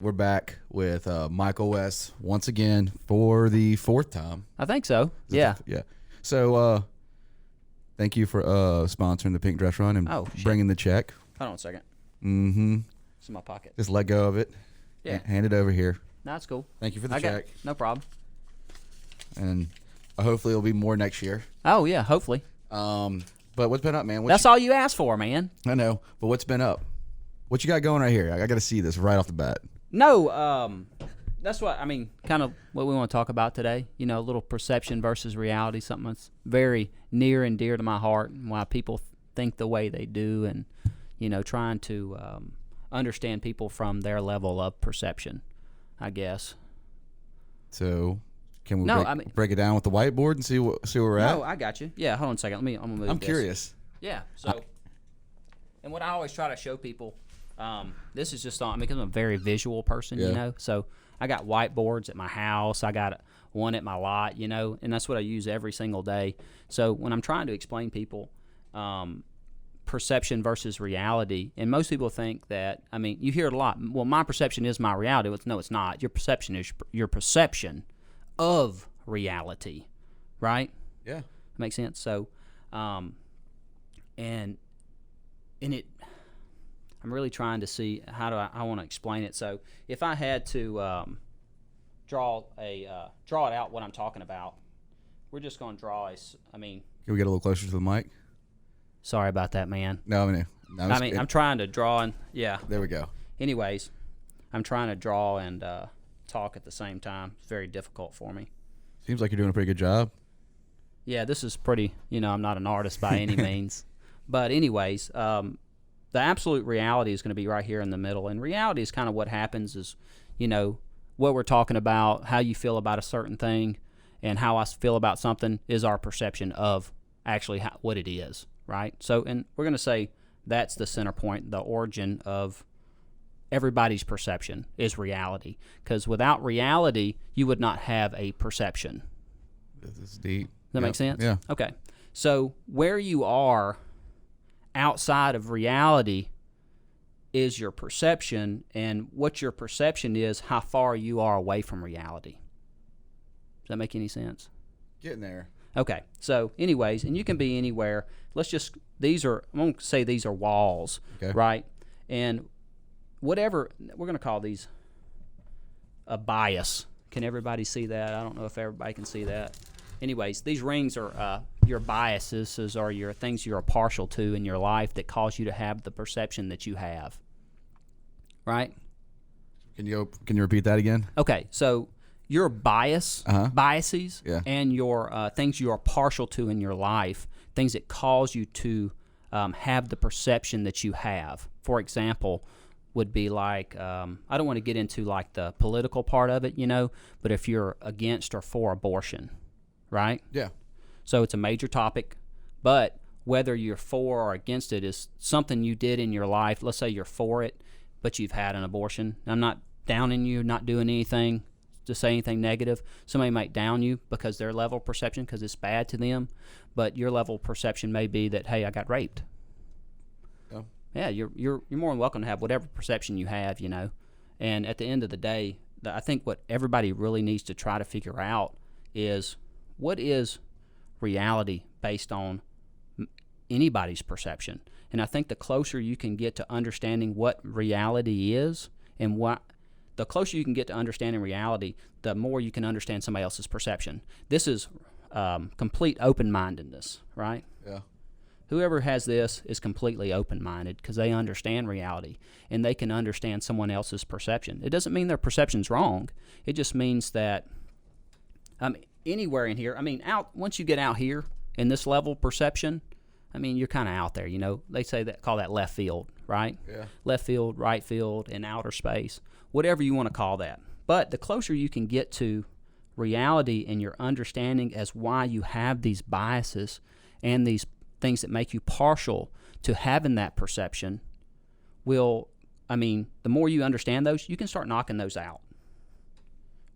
We're back with Michael West once again for the fourth time. I think so. Yeah. Yeah. So, thank you for sponsoring the Pink Dress Run and bringing the check. Hold on a second. Mm-hmm. It's in my pocket. Just let go of it. Yeah. Hand it over here. No, it's cool. Thank you for the check. No problem. And hopefully it'll be more next year. Oh, yeah, hopefully. But what's been up, man? That's all you asked for, man. I know. But what's been up? What you got going right here? I got to see this right off the bat. No, that's kind of what we want to talk about today. You know, a little perception versus reality, something that's very near and dear to my heart, and why people think the way they do, and, you know, trying to understand people from their level of perception, I guess. So, can we break it down with the whiteboard and see where we're at? No, I got you. Yeah, hold on a second. I'm gonna move. I'm curious. Yeah. So, and what I always try to show people. This is just because I'm a very visual person, you know. So I got whiteboards at my house. I got one at my lot, you know, and that's what I use every single day. So when I'm trying to explain people perception versus reality, and most people think that, you hear it a lot. Well, my perception is my reality. No, it's not. Your perception is your perception of reality, right? Yeah. Makes sense. So, and it. I'm really trying to see how do I want to explain it. So if I had to draw it out what I'm talking about, we're just going to draw Can we get a little closer to the mic? Sorry about that, man. No, I'm trying to draw and There we go. Anyways, I'm trying to draw and talk at the same time. It's very difficult for me. Seems like you're doing a pretty good job. Yeah, this is pretty. I'm not an artist by any means, but anyways. The absolute reality is going to be right here in the middle. And reality is kind of what happens is, what we're talking about, how you feel about a certain thing, and how I feel about something is our perception of actually what it is, right? So, and we're going to say that's the center point, the origin of everybody's perception is reality. Because without reality, you would not have a perception. This is deep. Does that make sense? Yeah. Okay. So where you are outside of reality is your perception, and what your perception is how far you are away from reality. Does that make any sense? Getting there. Okay, so anyways, and you can be anywhere. I'm going to say these are walls, okay, right? And whatever, we're going to call these a bias. Can everybody see that? I don't know if everybody can see that. Anyways, these rings are your biases, or your things you're partial to in your life that cause you to have the perception that you have. Right? Can you repeat that again? Okay, so your biases, and your things you are partial to in your life, things that cause you to have the perception that you have. For example, would be like, I don't want to get into like the political part of it, but if you're against or for abortion, right? Yeah. So it's a major topic, but whether you're for or against it is something you did in your life. Let's say you're for it, but you've had an abortion. I'm not downing you, not doing anything to say anything negative. Somebody might down you because their level of perception, because it's bad to them, but your level of perception may be that, hey, I got raped. Yeah. Yeah, you're more than welcome to have whatever perception you have, And at the end of the day, I think what everybody really needs to try to figure out is, what is reality based on anybody's perception? And I think the closer you can get to understanding what reality is, and the closer you can get to understanding reality, the more you can understand somebody else's perception. This is complete open-mindedness, right? Yeah. Whoever has this is completely open-minded because they understand reality and they can understand someone else's perception. It doesn't mean their perception's wrong. It just means that anywhere in here, once you get out here in this level of perception, you're kind of out there, They call that left field, right? Yeah. Left field, right field, and outer space, whatever you want to call that. But the closer you can get to reality and your understanding as why you have these biases and these things that make you partial to having that perception, the more you understand those, you can start knocking those out,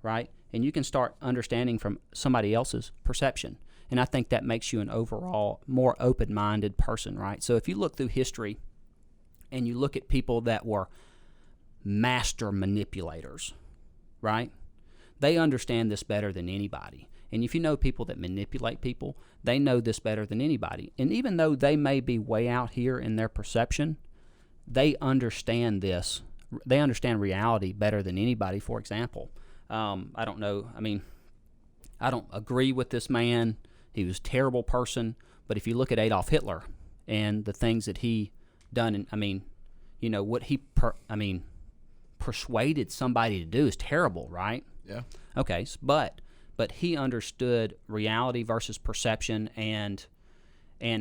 right? And you can start understanding from somebody else's perception. And I think that makes you an overall more open-minded person, right? So if you look through history and you look at people that were master manipulators, right? They understand this better than anybody. And if you know people that manipulate people, they know this better than anybody. And even though they may be way out here in their perception, they understand this. They understand reality better than anybody. For example, I don't know. I mean, I don't agree with this man. He was a terrible person. But if you look at Adolf Hitler and the things that he done, and I mean, you know, what he, persuaded somebody to do is terrible, right? Yeah. Okay, but he understood reality versus perception and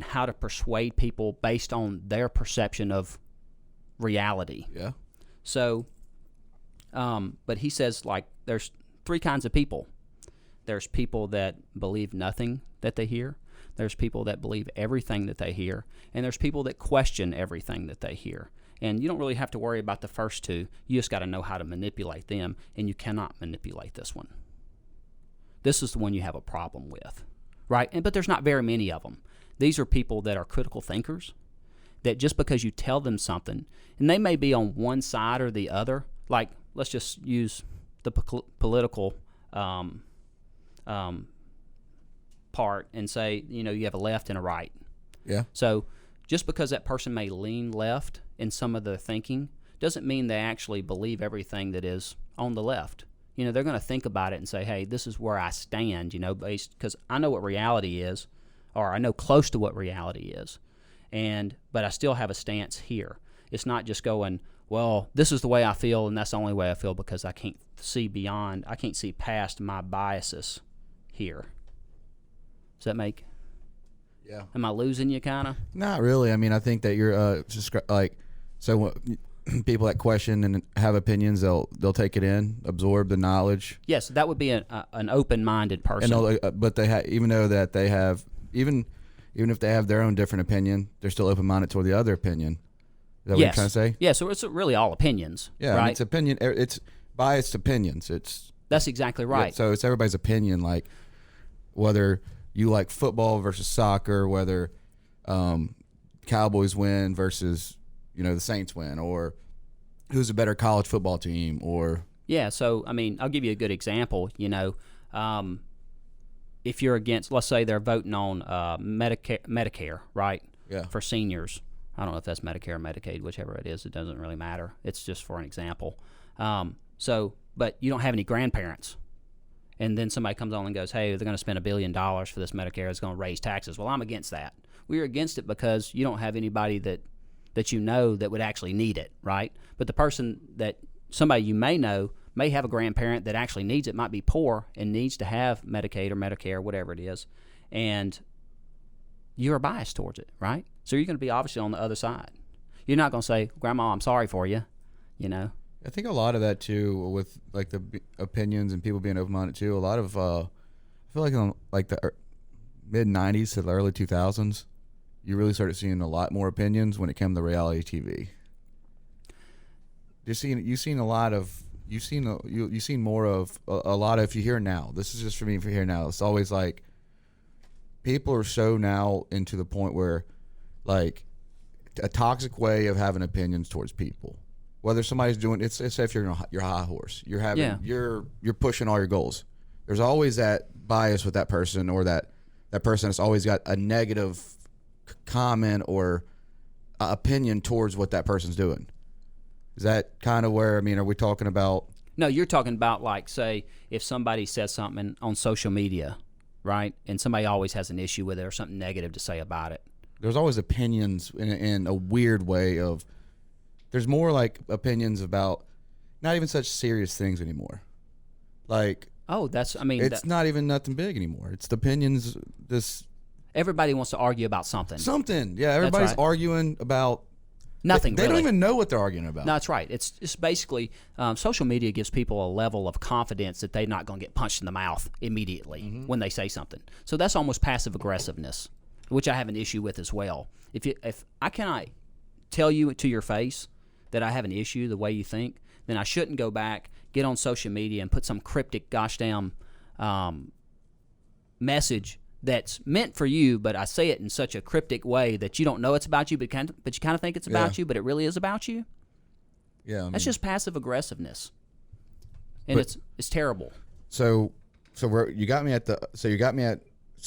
how to persuade people based on their perception of reality. Yeah. So, but he says, like, there's three kinds of people. There's people that believe nothing that they hear. There's people that believe everything that they hear. And there's people that question everything that they hear. And you don't really have to worry about the first two. You just got to know how to manipulate them, and you cannot manipulate this one. This is the one you have a problem with, right? But there's not very many of them. These are people that are critical thinkers, that just because you tell them something, and they may be on one side or the other, like let's just use the political part and say, you know, you have a left and a right. Yeah. So just because that person may lean left in some of their thinking doesn't mean they actually believe everything that is on the left. You know, they're going to think about it and say, hey, this is where I stand, you know, based because I know what reality is, or I know close to what reality is, but I still have a stance here. It's not just going, well, this is the way I feel, and that's the only way I feel because I can't see past my biases here. Does that make? Yeah. Am I losing you, kind of? Not really. I mean, I think that you're just like, so people that question and have opinions, they'll take it in, absorb the knowledge. Yes, that would be an open-minded person. And but even though that they have even if they have their own different opinion, they're still open-minded toward the other opinion. Is that what you're trying to say? Yeah. So it's really all opinions. Yeah, right? I mean, it's opinion. It's biased opinions. That's exactly right. Yeah, so it's everybody's opinion, like whether you like football versus soccer, whether Cowboys win versus, you know, the Saints win, or who's a better college football team, or yeah. So I mean, I'll give you a good example. You know, if you're against, let's say they're voting on Medicare, right? Yeah. For seniors. I don't know if that's Medicare or Medicaid, whichever it is. It doesn't really matter. It's just for an example. But you don't have any grandparents. And then somebody comes on and goes, hey, they're going to spend $1 billion for this Medicare. It's going to raise taxes. Well, I'm against that. We're against it because you don't have anybody that you know that would actually need it, right? But the person somebody you may know may have a grandparent that actually needs it, might be poor and needs to have Medicaid or Medicare, whatever it is. And you're biased towards it, right? So you're going to be obviously on the other side. You're not going to say, Grandma, I'm sorry for you, you know? I think a lot of that too, with like the opinions and people being open-minded too. A lot of I feel like in like the mid '90s to the early 2000s, you really started seeing a lot more opinions when it came to reality TV. You've seen more of a lot of. If you hear now, this is just for me. If you hear now, it's always like people are so now into the point where like a toxic way of having opinions towards people. Whether somebody's doing it's if you're your high horse, you're pushing all your goals. There's always that bias with that person, or that person has always got a negative comment or opinion towards what that person's doing. Is that kind of where, I mean, are we talking about? No, you're talking about, like, say if somebody says something on social media, right, and somebody always has an issue with it or something negative to say about it. There's always opinions in a weird way of. There's more like opinions about not even such serious things anymore. Like, it's not even nothing big anymore. It's the opinions. Everybody wants to argue about something. Yeah. Everybody's right. Arguing about nothing. They really. don't even know what they're arguing about. No, that's right. It's basically social media gives people a level of confidence that they're not going to get punched in the mouth immediately when they say something. So that's almost passive aggressiveness, which I have an issue with as well. If I cannot tell you to your face that I have an issue the way you think, then I shouldn't go back, get on social media, and put some cryptic gosh damn message that's meant for you, but I say it in such a cryptic way that you don't know it's about you, but you kind of think it's about you, but it really is about you. Yeah, That's just passive aggressiveness, and it's terrible. So you got me at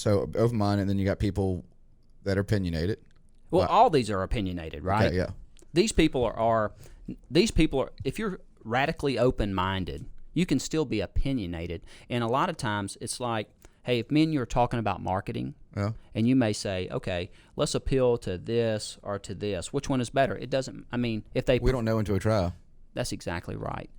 open mind, and then you got people that are opinionated. Well, all these are opinionated, right? Okay, yeah. These people are. If you're radically open-minded, you can still be opinionated. And a lot of times, it's like, hey, if me and you are talking about marketing, Yeah. and you may say, okay, let's appeal to this or to this. Which one is better? It doesn't. I mean, if they We don't know until we try. That's exactly right.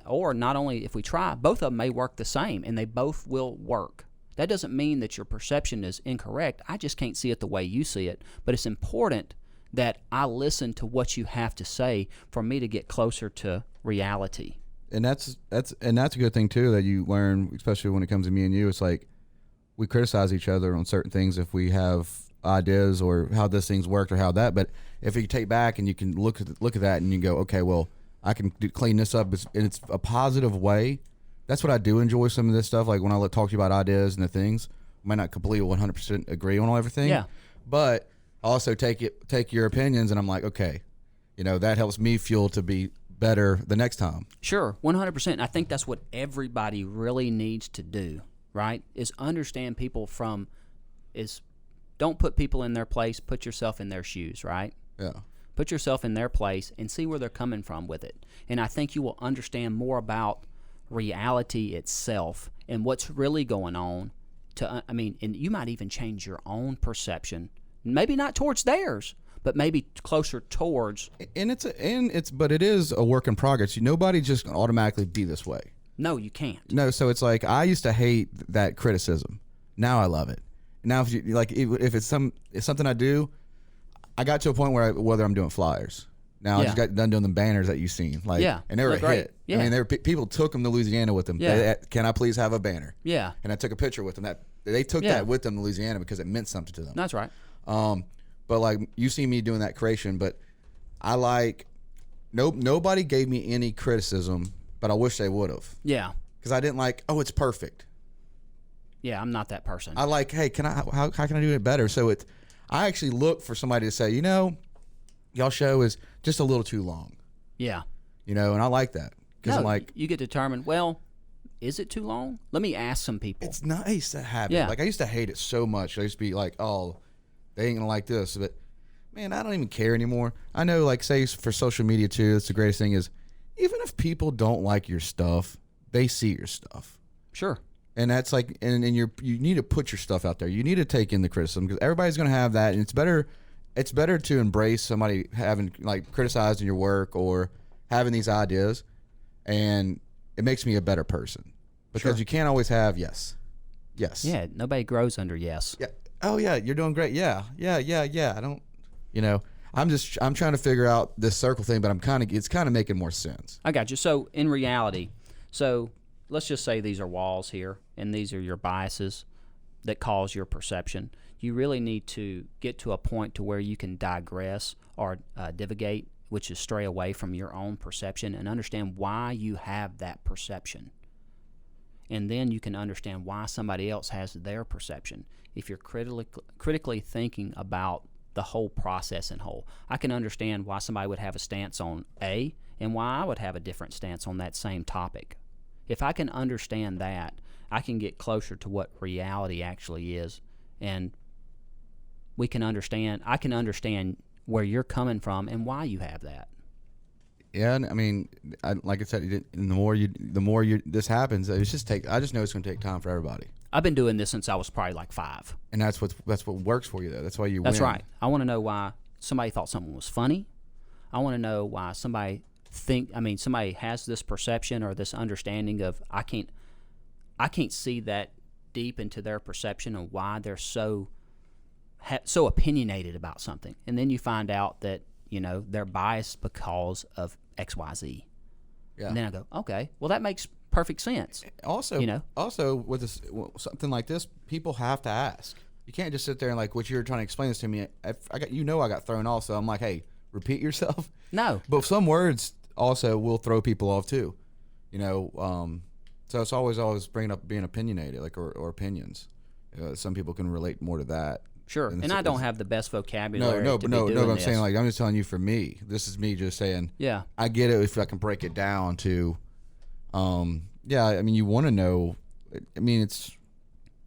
Or not only if we try, both of them may work the same, and they both will work. That doesn't mean that your perception is incorrect. I just can't see it the way you see it. But it's important that I listen to what you have to say for me to get closer to reality. And that's a good thing too that you learn, especially when it comes to me and you. It's like we criticize each other on certain things if we have ideas or how this thing's worked or how that. But if you take back and you can look at that and you go, okay, well, I can clean this up, and it's a positive way. That's what I do enjoy, some of this stuff. Like when I talk to you about ideas and the things, I might not completely 100% agree on everything. Yeah. But I also take your opinions, and I'm like, okay, that helps me fuel to be better the next time. Sure, 100%. I think that's what everybody really needs to do, right? Is understand people don't put people in their place, put yourself in their shoes, right? Yeah. Put yourself in their place and see where they're coming from with it. And I think you will understand more about reality itself and what's really going on. And you might even change your own perception. Maybe not towards theirs, but maybe closer towards. But it is a work in progress. Nobody just can automatically be this way. No, you can't. No, so it's like I used to hate that criticism. Now I love it. Now if it's something I do, I got to a point where whether I'm doing flyers. Now I just got done doing the banners that you've seen. And they were a hit. Yeah. I mean, people took them to Louisiana with them. Yeah. Can I please have a banner? Yeah. And I took a picture with them. They took that with them to Louisiana because it meant something to them. That's right. But like you see me doing that creation, but I nobody gave me any criticism, but I wish they would have. Yeah. Because I didn't it's perfect. Yeah, I'm not that person. I hey, how can I do it better? So I actually look for somebody to say, y'all show is just a little too long. Yeah. And I like that. Because you get determined, well, is it too long? Let me ask some people. It's nice to have Yeah. it. Like I used to hate it so much. I used to be like, oh, they ain't gonna like this. But man, I don't even care anymore. I know, say for social media too, that's the greatest thing is even if people don't like your stuff, they see your stuff. Sure. And that's and you need to put your stuff out there. You need to take in the criticism because everybody's going to have that, and it's better to embrace somebody having criticizing your work or having these ideas, and it makes me a better person because you can't always have yes. Yeah, nobody grows under yes. Yeah. Oh yeah, you're doing great. Yeah. I don't, I'm trying to figure out this circle thing, but it's kind of making more sense. I got you. So in reality, let's just say these are walls here, and these are your biases that cause your perception. You really need to get to a point to where you can digress or divagate, which is stray away from your own perception, and understand why you have that perception. And then you can understand why somebody else has their perception. If you're critically thinking about the whole process in whole, I can understand why somebody would have a stance on A and why I would have a different stance on that same topic. If I can understand that, I can get closer to what reality actually is, and I can understand where you're coming from and why you have that. Yeah, I mean, like I said, the more this happens, I just know it's going to take time for everybody. I've been doing this since I was probably 5. And that's what works for you, though. That's why you win. That's right. I want to know why somebody thought something was funny. I want to know why somebody has this perception or this understanding of I can't see that deep into their perception and why they're so opinionated about something. And then you find out that they're biased because of XYZ. Yeah. And then I go, okay, well that makes perfect sense. Also, with something like this, people have to ask. You can't just sit there and what you're trying to explain this to me. I got thrown off, so I'm like, hey, repeat yourself. No. But some words also will throw people off too. So it's always bringing up being opinionated, or opinions. Some people can relate more to that Sure, and I don't have the best vocabulary. No, to no, be no. doing I'm this. saying, like, I'm just telling you for me. This is me just saying. Yeah. I get it if I can break it down to, yeah. I mean, you want to know. I mean,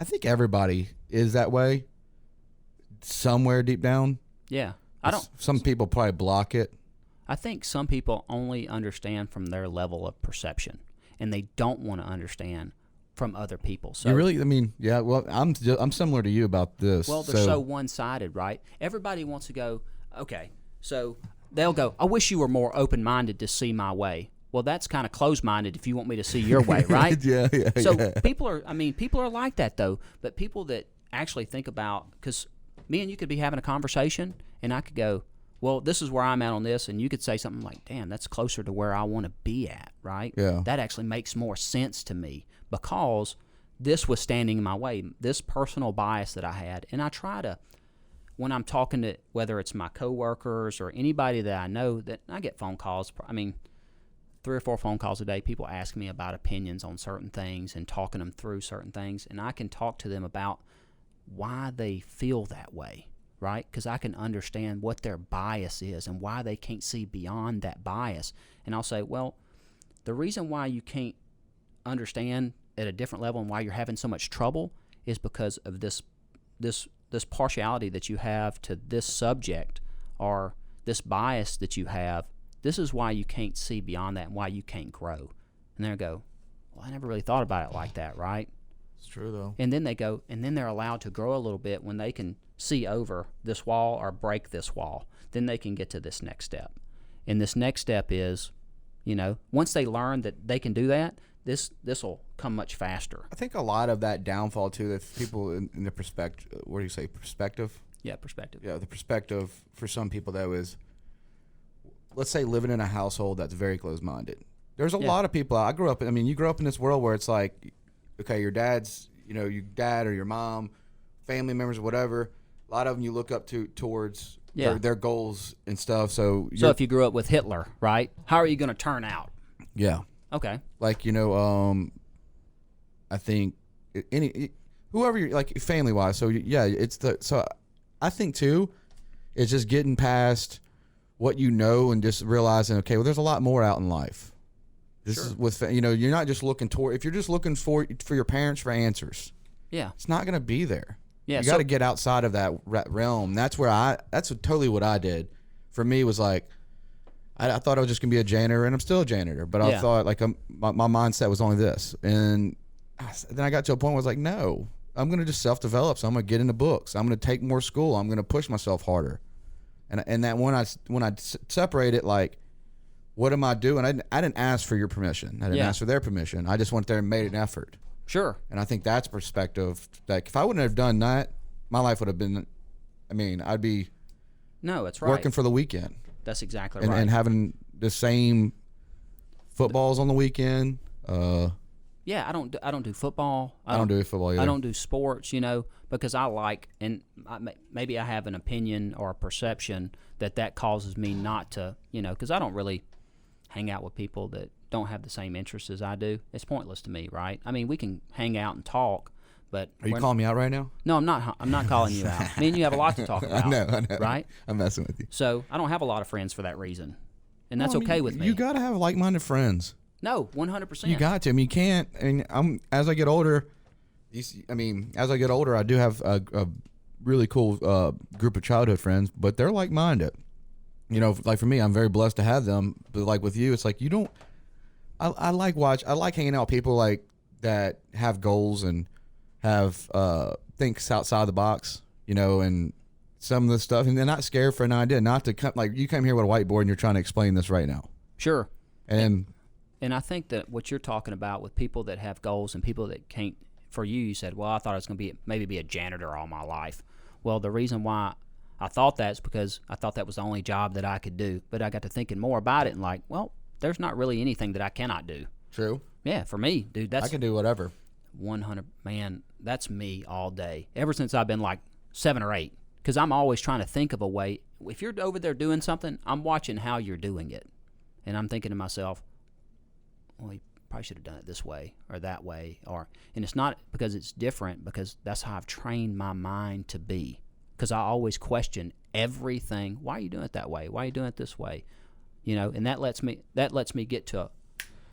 I think everybody is that way. Somewhere deep down. Yeah. Some people probably block it. I think some people only understand from their level of perception, and they don't want to understand from other people. So you really, I mean, yeah. Well, I'm similar to you about this. Well, they're so one-sided, right? Everybody wants to go, okay, so they'll go, I wish you were more open-minded to see my way. Well, that's kind of closed-minded if you want me to see your way, right? Yeah. So people are like that, though. But people that actually think about, because me and you could be having a conversation, and I could go, well, this is where I'm at on this, and you could say something like, damn, that's closer to where I want to be at, right? Yeah. That actually makes more sense to me because this was standing in my way, this personal bias that I had. And I try to, when I'm talking to, whether it's my coworkers or anybody that I know, that I get phone calls, 3 or 4 phone calls a day, people ask me about opinions on certain things and talking them through certain things, and I can talk to them about why they feel that way, right? Because I can understand what their bias is and why they can't see beyond that bias. And I'll say, well, the reason why you can't understand at a different level and why you're having so much trouble is because of this partiality that you have to this subject, or this bias that you have. This is why you can't see beyond that and why you can't grow. And they go, well, I never really thought about it like that, right? It's true, though. And then they go, and then they're allowed to grow a little bit when they can see over this wall or break this wall. Then they can get to this next step. And this next step is, once they learn that they can do that, this will come much faster. I think a lot of that downfall, too, that people in the perspective, what do you say, perspective? Yeah, perspective. Yeah, the perspective for some people, though, is, let's say, living in a household that's very closed-minded. There's a lot of people. You grew up in this world where it's like, okay, your dad's, your dad or your mom, family members or whatever, a lot of them you look up towards their goals and stuff. So if you grew up with Hitler, right, how are you going to turn out? Yeah. Okay. Like, I think whoever you're, like, family-wise. So, yeah, so I think, too, it's just getting past what you know and just realizing, okay, well, there's a lot more out in life. This is with, you're not just looking toward, if you're just looking for your parents for answers, it's not going to be there. Yeah, you got to get outside of that realm. That's totally what I did. For me, was like, I thought I was just going to be a janitor, and I'm still a janitor, but I thought, like, my mindset was only this. And then I got to a point where I was like, no, I'm going to just self-develop. So I'm going to get into books. I'm going to take more school. I'm going to push myself harder. And that when I separate it, like, what am I doing? I didn't ask for your permission. I didn't ask for their permission. I just went there and made an effort. Sure. And I think that's perspective. Like, if I wouldn't have done that, my life would have been, I'd be that's right. working for the weekend. That's exactly right. And having the same footballs on the weekend. Yeah, I don't do football. I don't do football either. I don't do sports, because I like, and maybe I have an opinion or a perception that causes me not to, because I don't really hang out with people that don't have the same interests as I do. It's pointless to me, right? We can hang out and talk, but are you calling me out right now? No, I'm not. I'm not calling you out. Me and you have a lot to talk about. I know. Right? I'm messing with you. So I don't have a lot of friends for that reason, and that's okay with me. You got to have like-minded friends. No, 100%. You got to. You can't. As I get older, I do have a really cool group of childhood friends, but they're like-minded. Like for me, I'm very blessed to have them. But like with you, it's like you don't. I like hanging out with people like that have goals and have thinks outside the box. And some of the stuff, and they're not scared for an idea. Not to come like you come here with a whiteboard and you're trying to explain this right now. Sure. And I think that what you're talking about with people that have goals and people that can't. For you said, well, I thought I was going to be a janitor all my life. Well, the reason why I thought that is because I thought that was the only job that I could do. But I got to thinking more about it and like, well, there's not really anything that I cannot do. True. Yeah, for me, dude, I can do whatever. 100, man, that's me all day. Ever since I've been like 7 or 8, because I'm always trying to think of a way. If you're over there doing something, I'm watching how you're doing it, and I'm thinking to myself, well, you probably should have done it this way or that way, and it's not because it's different, because that's how I've trained my mind to be. because I always question everything. Why are you doing it that way? Why are you doing it this way? You know, and that lets me get to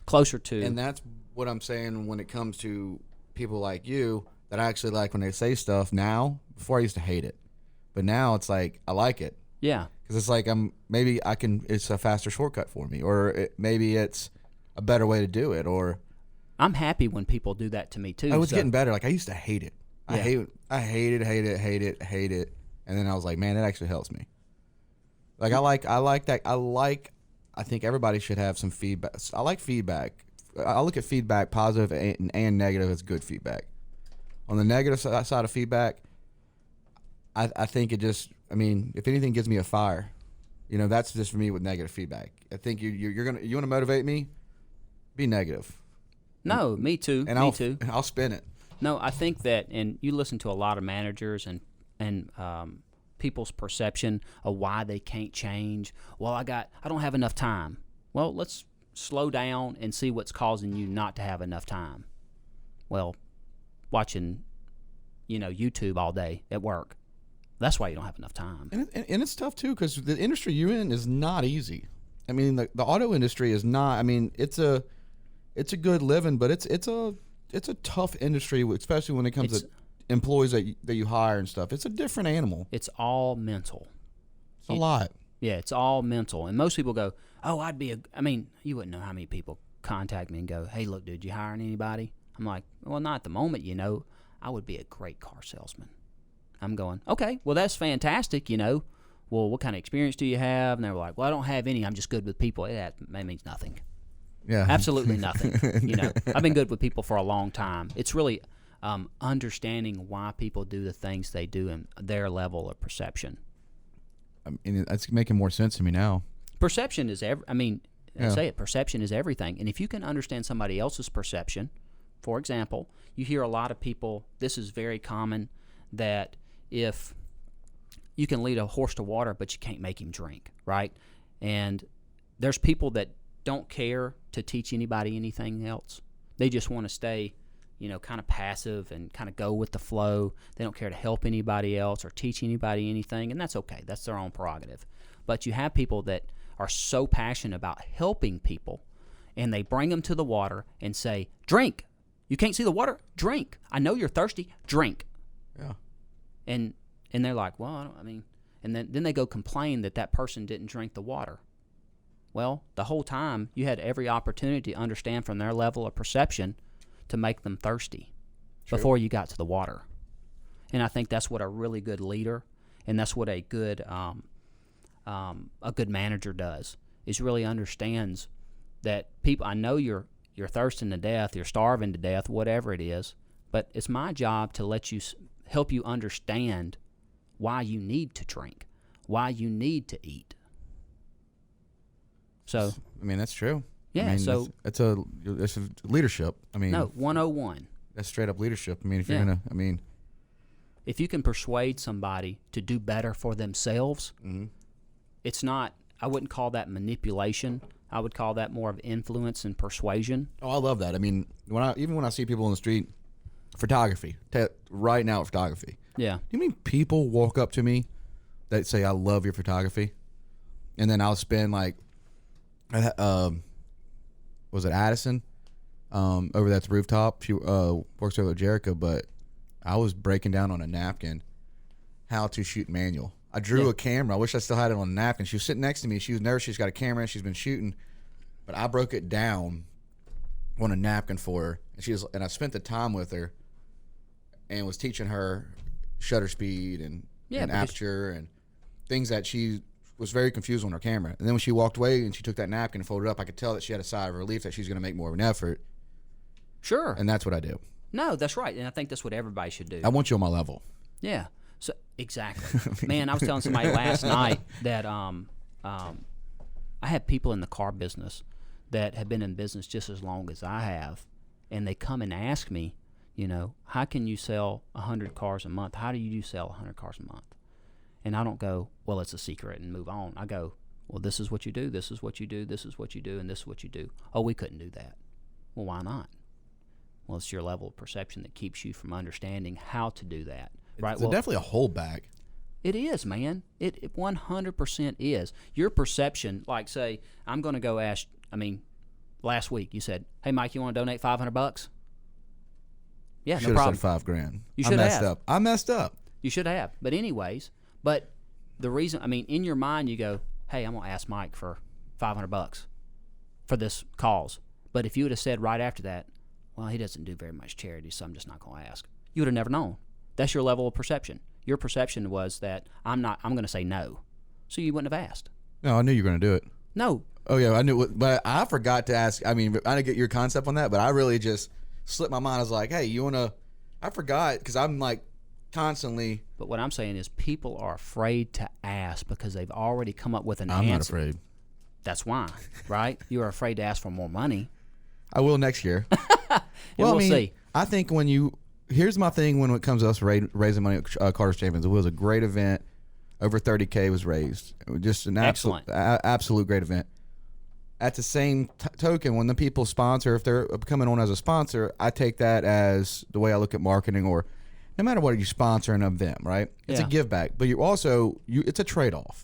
closer to. And that's what I'm saying when it comes to people like you, that I actually like when they say stuff now. Before I used to hate it, but now it's like I like it. Yeah. Because it's like it's a faster shortcut for me, or maybe it's a better way to do it, or I'm happy when people do that to me too. I was getting better. Like I used to hate it. Yeah. I hated it, and then I was like, man, that actually helps me. Like I like that. I think everybody should have some feedback. I like feedback. I look at feedback, positive and negative, as good feedback. On the negative side of feedback, I think it just, I mean, if anything gives me a fire, you know, that's just for me with negative feedback. I think you want to motivate me, be negative. No, me too. And I'll spin it. No, I think that, and you listen to a lot of managers and people's perception of why they can't change. Well, I don't have enough time. Well, let's slow down and see what's causing you not to have enough time. Well, watching, YouTube all day at work. That's why you don't have enough time. And it's tough too, because the industry you're in is not easy. I mean, the auto industry is not. I mean, it's a good living, but it's a tough industry, especially when it comes to employees that you hire and stuff. It's a different animal. It's all mental. It's a lot. Yeah, it's all mental. And most people go, "Oh, you wouldn't know how many people contact me and go, "Hey, look, dude, you hiring anybody?" I'm like, "Well, not at the moment, I would be a great car salesman." I'm going, "Okay, well, that's fantastic, Well, what kind of experience do you have?" And they're like, "Well, I don't have any. I'm just good with people." That means nothing. Yeah. Absolutely nothing. I've been good with people for a long time. It's really understanding why people do the things they do and their level of perception. I mean, it's making more sense to me now. Perception is perception is everything. And if you can understand somebody else's perception, for example, you hear a lot of people, this is very common, that if you can lead a horse to water, but you can't make him drink, right? And there's people that don't care to teach anybody anything else. They just want to stay, kind of passive and kind of go with the flow. They don't care to help anybody else or teach anybody anything, and that's okay. That's their own prerogative. But you have people that are so passionate about helping people, and they bring them to the water and say, "Drink. You can't see the water? Drink. I know you're thirsty. Drink." Yeah. And they're like, "Well, and then they go complain that person didn't drink the water. Well, the whole time you had every opportunity to understand from their level of perception to make them thirsty before you got to the water. And I think that's what a really good leader, and that's what a good manager does, is really understands that people. I know you're thirsting to death, you're starving to death, whatever it is, but it's my job to help you understand why you need to drink, why you need to eat. So, that's true. Yeah, it's a leadership. No, 101. That's straight up leadership. If you're if you can persuade somebody to do better for themselves, it's not. I wouldn't call that manipulation. I would call that more of influence and persuasion. Oh, I love that. When I see people in the street, photography. Right now, photography. Yeah. Do you mean people walk up to me that say, "I love your photography," and then I'll spend was it Addison over that's rooftop? She works over at Jericho, but I was breaking down on a napkin how to shoot manual. I drew a camera. I wish I still had it on a napkin. She was sitting next to me. She was nervous. She's got a camera and she's been shooting, but I broke it down on a napkin for her, and I spent the time with her and was teaching her shutter speed and aperture and things that she was very confused on her camera. And then when she walked away and she took that napkin and folded up, I could tell that she had a sigh of relief that she's going to make more of an effort. Sure. And that's what I do. No, that's right. And I think that's what everybody should do. I want you on my level. Yeah. So exactly. Man, I was telling somebody last night that I have people in the car business that have been in business just as long as I have, and they come and ask me, how can you sell 100 cars a month? How do you sell 100 cars a month? And I don't go, well, it's a secret and move on. I go, well, this is what you do, this is what you do, this is what you do, and this is what you do. Oh, we couldn't do that. Well, why not? Well, it's your level of perception that keeps you from understanding how to do that. Right? It's definitely a holdback. It is, man. It 100% is. Your perception, like say, I'm going to go ask, last week you said, hey, Mike, you want to donate $500? Yeah, Should no problem. have said $5,000. You should have. I messed up. You should have. But anyways, the reason, in your mind you go, hey, I'm going to ask Mike for $500 for this cause. But if you would have said right after that, well, he doesn't do very much charity, so I'm just not going to ask, you would have never known. That's your level of perception. Your perception was that I'm going to say no. So you wouldn't have asked. No, I knew you were going to do it. No. Oh, yeah, I knew. But I forgot to ask. I didn't get your concept on that, but I really just slipped my mind. I was like, hey, you want to. I forgot because I'm like constantly. But what I'm saying is people are afraid to ask because they've already come up with an answer. I'm not afraid. That's why, right? You're afraid to ask for more money. I will next year. We'll see. I think here's my thing when it comes to us raising money at Carter's Champions. It was a great event. Over $30K was raised. It was just an absolute great event. At the same token, when the people sponsor, if they're coming on as a sponsor, I take that as the way I look at marketing, or no matter what you sponsor an event, right? It's a give back, but it's a trade-off.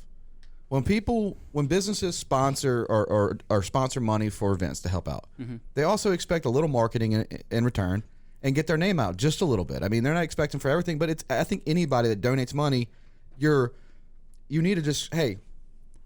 When businesses sponsor or sponsor money for events to help out, they also expect a little marketing in return and get their name out just a little bit. They're not expecting for everything, but I think anybody that donates money, you need to just, hey,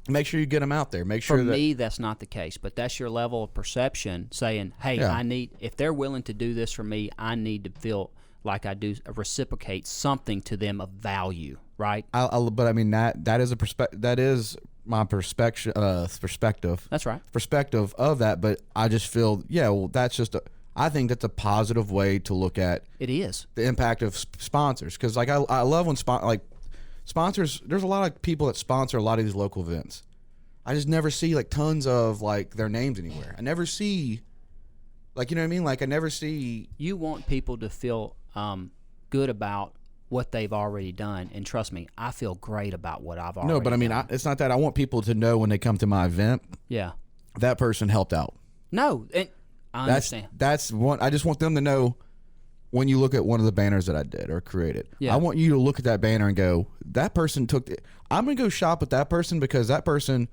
make sure you get them out there. Make sure. For me, that's not the case, but that's your level of perception saying, hey, if they're willing to do this for me, I need to feel like I do reciprocate something to them of value, right? That is that is my perspective. That's right. Perspective of that, but I just feel, that's just I think that's a positive way to look at. It is the impact of sponsors, because like I love when sponsors. There's a lot of people that sponsor a lot of these local events. I just never see like tons of like their names anywhere. I never see, like, you know what I mean? Like I never see. You want people to feel good about what they've already done, and trust me, I feel great about what I've already done. No, but it's not that. I want people to know when they come to my event. Yeah. That person helped out. No, and I understand. That's one. I just want them to know when you look at one of the banners that I did or created. Yeah. I want you to look at that banner and go, that person took it. I'm going to go shop with that person because that person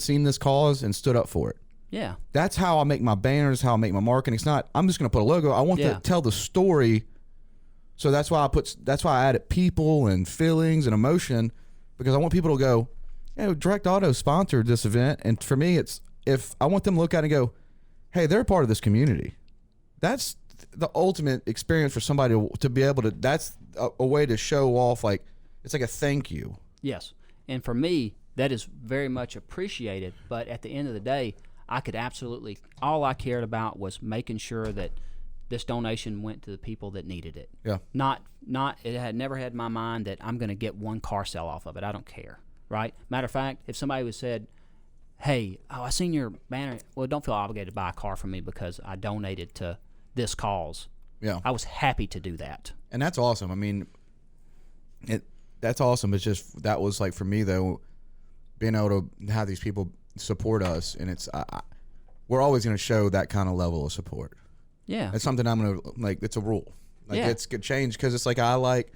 seen this cause and stood up for it. Yeah. That's how I make my banners, how I make my marketing. It's not, I'm just going to put a logo. I want to tell the story. So that's why I added people and feelings and emotion, because I want people to go, Direct Auto sponsored this event. And for me, it's, if I want them to look at it and go, hey, they're part of this community. That's the ultimate experience for somebody to be able to, that's a way to show off, like, it's like a thank you. Yes. And for me, that is very much appreciated. But at the end of the day, I could absolutely, all I cared about was making sure that this donation went to the people that needed it. Yeah. Not it had never had in my mind that I'm going to get one car sale off of it. I don't care. Right? Matter of fact, if somebody would said, hey, I seen your banner. Well, don't feel obligated to buy a car from me because I donated to this cause. Yeah. I was happy to do that. And that's awesome. That's awesome. It's just, that was like, for me though, being able to have these people support us, and it's, we're always going to show that kind of level of support. Yeah. It's something I'm going to, like, it's a rule. Like, it's good change, because it's like, I like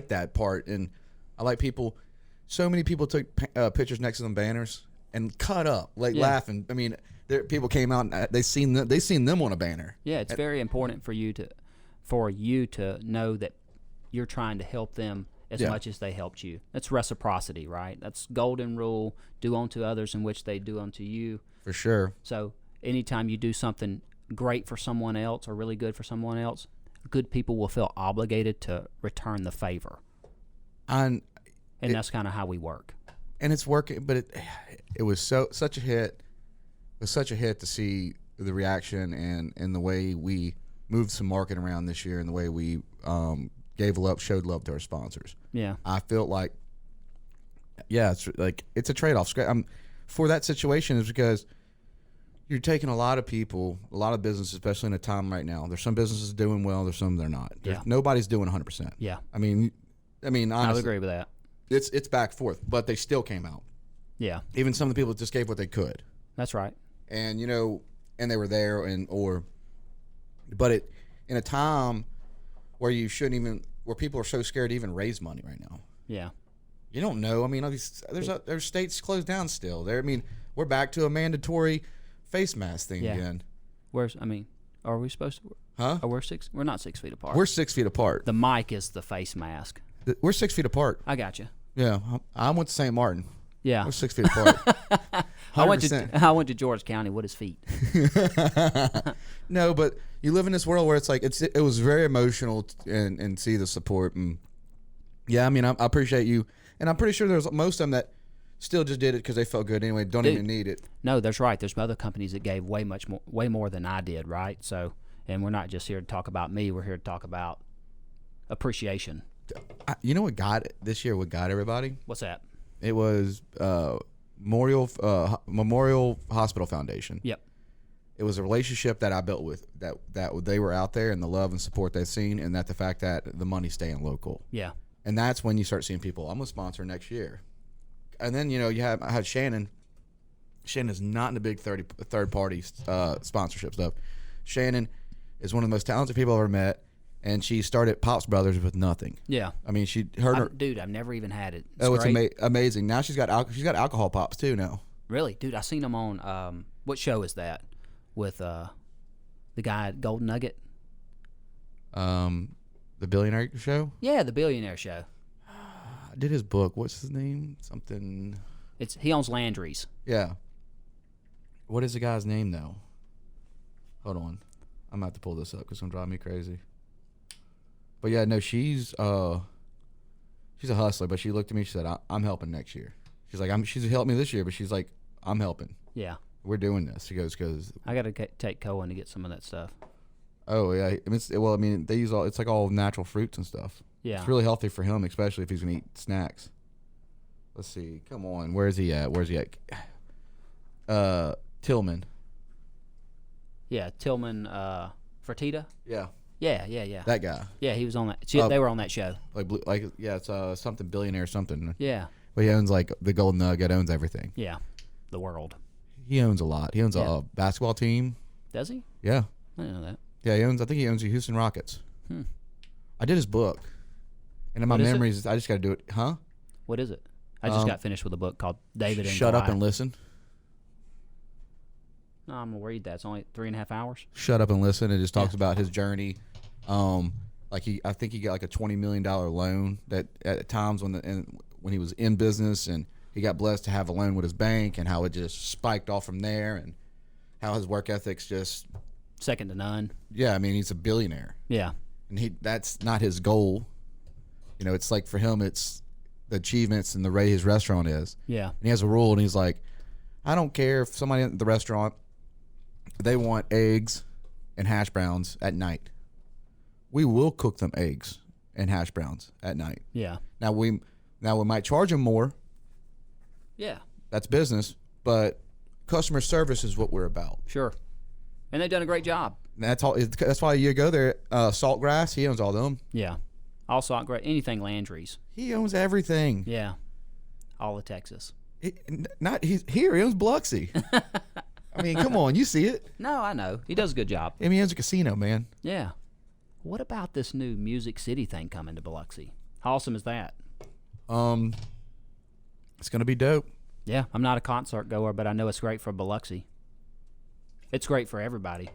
that part. And I like people, so many people took pictures next to them banners and cut up, like, laughing. People came out and they seen them on a banner. Yeah, it's very important for you to know that you're trying to help them as much as they helped you. That's reciprocity, right? That's golden rule: do unto others in which they do unto you. For sure. So anytime you do something great for someone else or really good for someone else, good people will feel obligated to return the favor. And that's kind of how we work. And it's working, but it was such a hit. It was such a hit to see the reaction and the way we moved some marketing around this year, and the way we showed love to our sponsors. Yeah, I felt like, it's like, it's a trade-off. For that situation is because you're taking a lot of people, a lot of businesses, especially in a time right now. There's some businesses doing well, there's some they're not. Nobody's doing 100%. Yeah, honestly, I would agree with that. It's back and forth, but they still came out. Yeah, even some of the people just gave what they could. That's right. And and they were there, but in a time where you shouldn't even, where people are so scared to even raise money right now. Yeah. You don't know. I mean, there's states closed down still. I mean, we're back to a mandatory face mask thing again. Are we supposed to? Huh? We're not 6 feet apart. We're 6 feet apart. The mic is the face mask. We're 6 feet apart. I got you. Yeah, I went to St. Martin. Yeah. We're 6 feet apart. I went to George County. What is feet? No, but you live in this world where it's like it was very emotional and see the support. And yeah, I mean, I appreciate you, and I'm pretty sure there's most of them that still just did it because they felt good anyway. Don't even need it. No, that's right. There's other companies that gave way more than I did. Right. So, and we're not just here to talk about me. We're here to talk about appreciation. You know what got it this year? What got everybody? What's that? It was Memorial Hospital Foundation. Yep. It was a relationship that I built with that they were out there and the love and support they've seen, and that the fact that the money's staying local. Yeah. And that's when you start seeing people. I'm gonna sponsor next year, and then I had Shannon. Shannon's not in the big third party sponsorship stuff. Shannon is one of the most talented people I've ever met. And she started Pops Brothers with nothing. Yeah. I mean, dude, I've never even had it. It's amazing. Now she's got alcohol pops too now. Really, dude, I seen them on what show is that with the guy at Golden Nugget? The Billionaire Show. Yeah, the Billionaire Show. I did his book. What's his name? Something. He owns Landry's. Yeah. What is the guy's name though? Hold on, I'm gonna have to pull this up because it's gonna drive me crazy. But yeah, no, she's a hustler. But she looked at me. She said, "I'm helping next year." She's like, she's helped me this year, but she's like, "I'm helping. Yeah, we're doing this." She goes, "Because I got to take Cohen to get some of that stuff." Oh yeah, they use it's like all natural fruits and stuff. Yeah, it's really healthy for him, especially if he's gonna eat snacks. Let's see. Come on, where's he at? Tillman. Yeah, Tillman. Fertitta. Yeah. Yeah. That guy. Yeah, he was on that. They were on that show. It's something billionaire something. Yeah. But he owns like the Golden Nugget, owns everything. Yeah, the world. He owns a lot. He owns a basketball team. Does he? Yeah. I didn't know that. Yeah, I think he owns the Houston Rockets. I did his book, and in my memories, I just got to do it. Huh? What is it? I just got finished with a book called David and Shut Goliath. Up and Listen. No, I'm gonna read that. It's only 3.5 hours. Shut Up and Listen. It just talks about his journey. I think he got like a $20 million loan that at times when he was in business, and he got blessed to have a loan with his bank, and how it just spiked off from there, and how his work ethic's just second to none. Yeah, I mean, he's a billionaire. Yeah, and that's not his goal. It's like for him, it's the achievements and the way his restaurant is. Yeah, and he has a rule, and he's like, I don't care if somebody at the restaurant, they want eggs and hash browns at night. We will cook them eggs and hash browns at night. Yeah. Now we might charge them more. Yeah. That's business, but customer service is what we're about. Sure. And they've done a great job. And that's why you go there. Saltgrass, he owns all them. Yeah. All Saltgrass, anything Landry's. He owns everything. Yeah. All of Texas. He owns Biloxi. I mean, come on, you see it. No, I know. He does a good job. I mean, he owns a casino, man. Yeah. What about this new Music City thing coming to Biloxi? How awesome is that? It's going to be dope. Yeah, I'm not a concert goer, but I know it's great for Biloxi. It's great for everybody.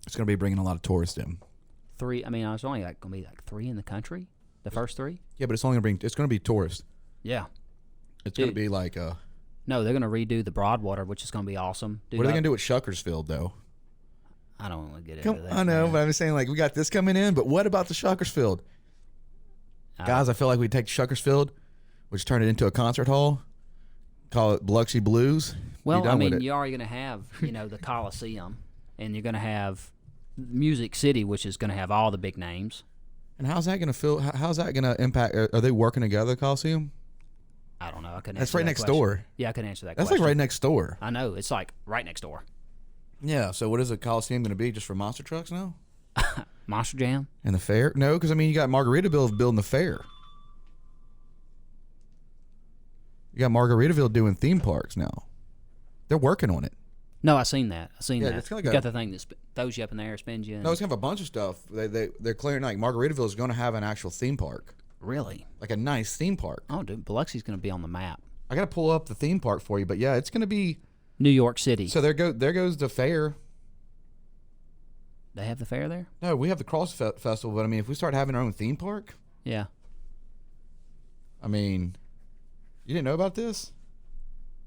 It's going to be bringing a lot of tourists in. I was only going to be 3 in the country, the first 3. Yeah, but it's going to be tourists. Yeah. It's going to be like No, they're going to redo the Broadwater, which is going to be awesome. What are they going to do with Shuckersfield, though? I don't want to get into that. I know, but I'm saying, like, we got this coming in, but what about the Shuckersfield? Guys, I feel like we take Shuckersfield, which turn it into a concert hall, call it Biloxi Blues. Well, I mean, you're already going to have, the Coliseum, and you're going to have Music City, which is going to have all the big names. And how's that going to feel? How's that going to impact? Are they working together, the Coliseum? I don't know. I couldn't. That's right next door. Yeah, I couldn't answer that. That's like right next door. I know. It's like right next door. Yeah. So what is the Coliseum going to be? Just for monster trucks now? Monster Jam and the fair? No, because you got Margaritaville building the fair. You got Margaritaville doing theme parks now. They're working on it. No, I seen that. I seen Yeah, that. it's kinda You like got the thing that throws you up in the air, spins you. No, it's kind of a bunch of stuff. They're clearing, like, Margaritaville is going to have an actual theme park. Really? Like a nice theme park. Oh, dude, Biloxi's going to be on the map. I got to pull up the theme park for you, but yeah, it's going to be... New York City. So there goes the fair. They have the fair there? No, we have the Cross Festival, but I mean, if we start having our own theme park, Yeah. I mean, you didn't know about this?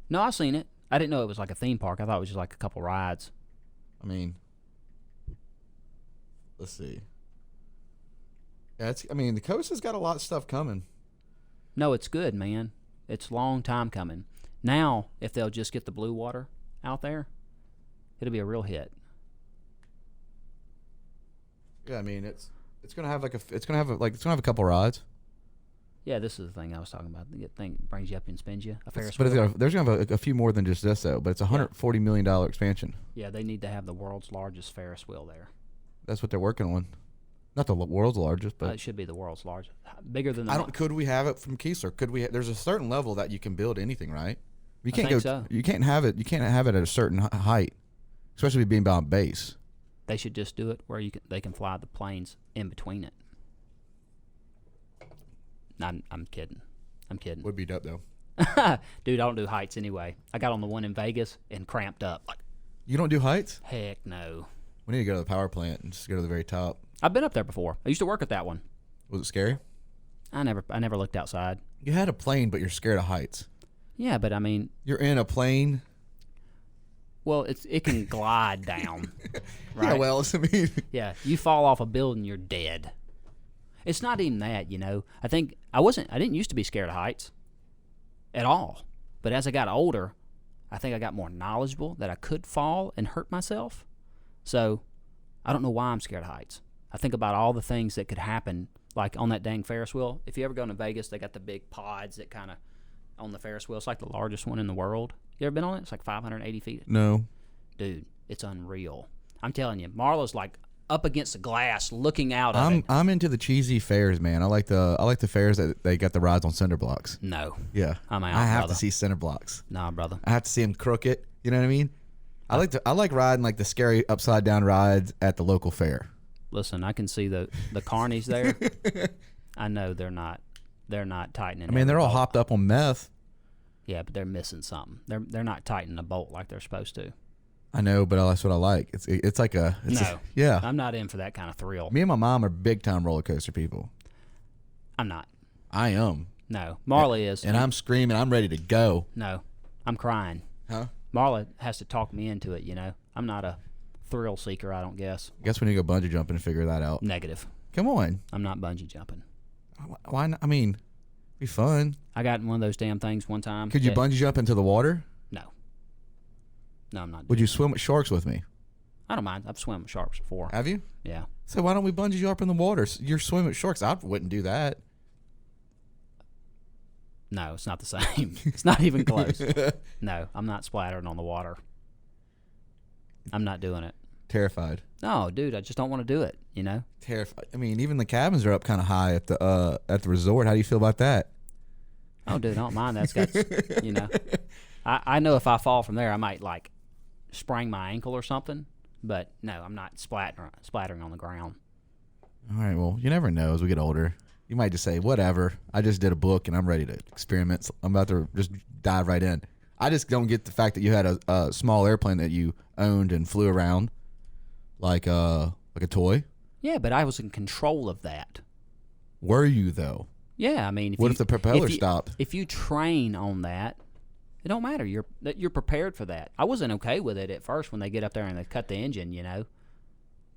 No, I seen it. I didn't know it was like a theme park. I thought it was just like a couple rides. I mean, let's see. Yeah, I mean, the coast has got a lot of stuff coming. No, it's good, man. It's a long time coming. Now, if they'll just get the blue water out there, it'll be a real hit. Yeah, I mean, it's gonna have it's gonna have a couple rides. Yeah, this is the thing I was talking about. The thing brings you up and spins you. A Ferris But wheel. there's gonna have a few more than just this though. But it's a $140 million expansion. Yeah, they need to have the world's largest Ferris wheel there. That's what they're working on. Not the world's largest, but It should be the world's largest. Bigger than the... I don't. Could we have it from Keesler? Could we? There's a certain level that you can build anything, right? You can't think go. so. You can't have it. You can't have it at a certain height, especially being on base. They should just do it where they can fly the planes in between it. I'm kidding. I'm kidding. Would be dope though. Dude, I don't do heights anyway. I got on the one in Vegas and cramped up. Like, You don't do heights? heck no. We need to go to the power plant and just go to the very top. I've been up there before. I used to work at that one. Was it scary? I never looked outside. You had a plane, but you're scared of heights. Yeah, but I mean, You're in a plane. well, it can glide down. Right? Yeah, well, I mean, Yeah, you fall off a building, you're dead. It's not even that, you know. I didn't used to be scared of heights at all. But as I got older, I think I got more knowledgeable that I could fall and hurt myself. So I don't know why I'm scared of heights. I think about all the things that could happen, like on that dang Ferris wheel. If you ever go to Vegas, they got the big pods that kind of on the Ferris wheel. It's like the largest one in the world. You ever been on it? It's like 580 feet. no. Dude, it's unreal. I'm telling you, Marla's like up against the glass looking out of it. I'm into the cheesy fairs, man. I like the fairs that they got the rides on cinder blocks. No. Yeah, I'm out, I have brother. to see cinder blocks. Nah, brother. I have to see them crooked. You know what I mean? I like riding like the scary upside down rides at the local fair. Listen, I can see the carnies there. I know they're not tightening. I mean, they're all every bolt. hopped up on meth. Yeah, but they're missing something. They're not tightening a bolt like they're supposed to. I know, but that's what I like. It's like No. yeah. I'm not in for that kind of thrill. Me and my mom are big time roller coaster people. I'm not. I am. No. Marla is. And I'm screaming. I'm ready to go. No. I'm crying. Huh? Marla has to talk me into it, you know. I'm not a thrill seeker, I don't guess. I guess we need to go bungee jumping and figure that out. Negative. Come on. I'm not bungee jumping. Why not? I mean, be fun. I got in one of those damn things one time. Could you bungee jump into the water? No. No, I'm not. Would you swim with sharks with me? I don't mind. I've swum with sharks before. Have you? Yeah. So why don't we bungee jump in the water? You're swimming with sharks. I wouldn't do that. No, it's not the same. It's not even close. No, I'm not splattering on the water. I'm not doing it. Terrified. No, dude, I just don't want to do it, you know? Terrified. I mean, even the cabins are up kind of high at the resort. How do you feel about that? Oh, dude, I don't mind. That's got, you know. I know if I fall from there, I might, like, sprain my ankle or something. But, no, I'm not splattering on the ground. All right, well, you never know as we get older. You might just say, whatever. I just did a book and I'm ready to experiment. I'm about to just dive right in. I just don't get the fact that you had a small airplane that you owned and flew around like a toy. Yeah, but I was in control of that. Were you, though? Yeah, I mean, What if the propeller stopped? If you train on that, it don't matter. You're prepared for that. I wasn't okay with it at first when they get up there and they cut the engine, you know.